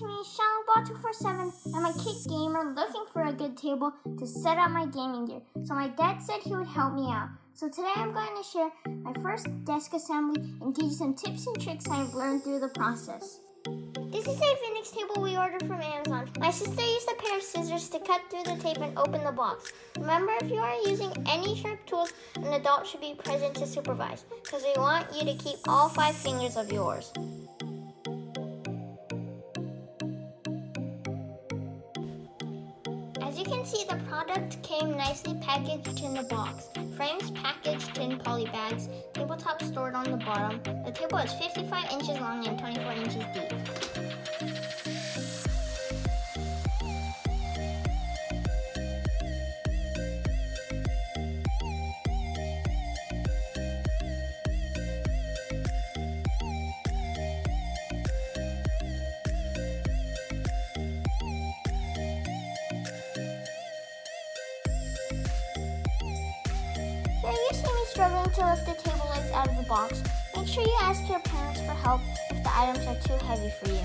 it's me, ShallowBall247. I'm a kid gamer looking for a good table to set up my gaming gear. So my dad said he would help me out. So today I'm going to share my first desk assembly and give you some tips and tricks I've learned through the process. This is a Phoenix table we ordered from Amazon. My sister used a pair of scissors to cut through the tape and open the box. Remember, if you are using any sharp tools, an adult should be present to supervise, because we want you to keep all 5 fingers of yours. As you can see, the product came nicely packaged in the box. Frames packaged in poly bags, tabletop stored on the bottom. The table is 55 inches long and 24 inches deep. Here you see me struggling to lift the table legs out of the box. Make sure you ask your parents for help if the items are too heavy for you.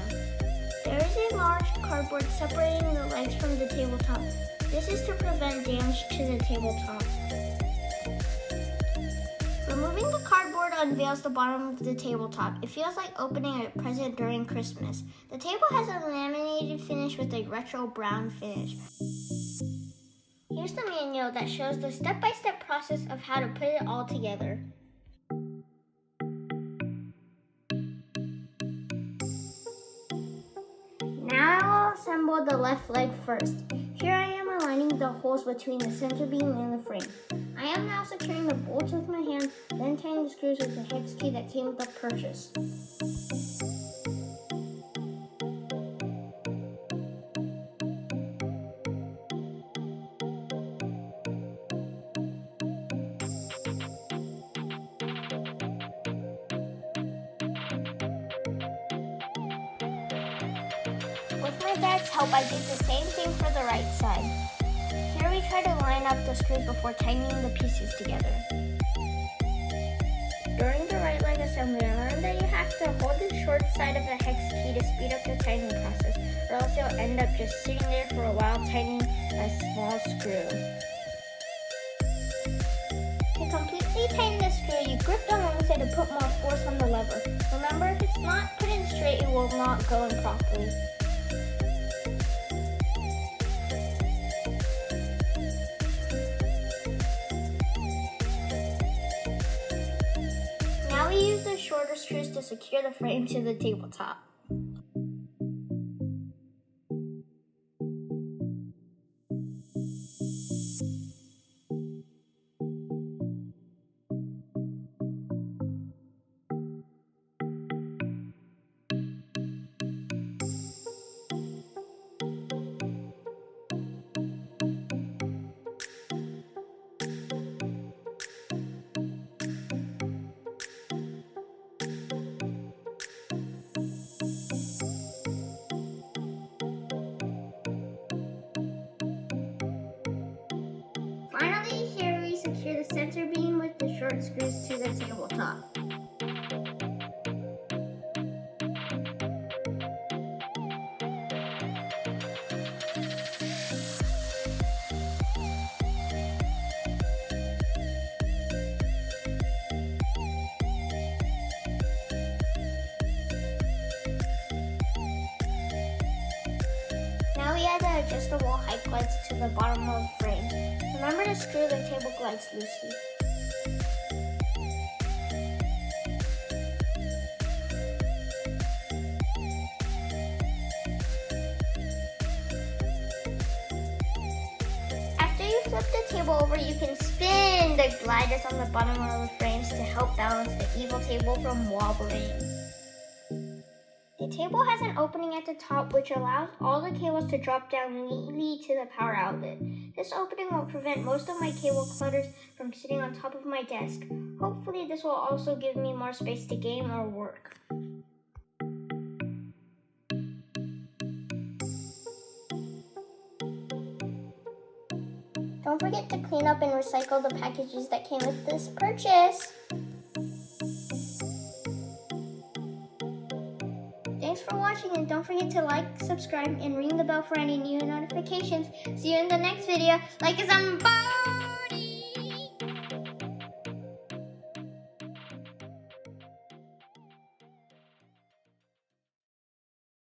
There is a large cardboard separating the legs from the tabletop. This is to prevent damage to the tabletop. Removing the cardboard unveils the bottom of the tabletop. It feels like opening a present during Christmas. The table has a laminated finish with a retro brown finish. Here's the manual that shows the step-by-step process of how to put it all together. Now I will assemble the left leg first. Here I am aligning the holes between the center beam and the frame. I am now securing the bolts with my hand, then tying the screws with the hex key that came with the purchase. With my dad's help, I did the same thing for the right side. Here we try to line up the screws before tightening the pieces together. During the right leg assembly, I learned that you have to hold the short side of the hex key to speed up the tightening process, or else you'll end up just sitting there for a while tightening a small screw. To completely tighten the screw, you grip the wrong side to put more force on the lever. Remember, if it's not put in straight, it will not go in properly. Now we use the shorter screws to secure the frame to the tabletop. Finally, here we secure the center beam with the short screws to the tabletop. Now we add the adjustable height glides to the bottom of the frame. Remember to screw the table glides loosely. After you flip the table over, you can spin the gliders on the bottom of the frames to help balance the evil table from wobbling. The table has an opening at the top which allows all the cables to drop down neatly to the power outlet. This opening will prevent most of my cable clutters from sitting on top of my desk. Hopefully this will also give me more space to game or work. Don't forget to clean up and recycle the packages that came with this purchase. Thanks for watching, and don't forget to like, subscribe, and ring the bell for any new notifications. See you in the next video. Like us, bye!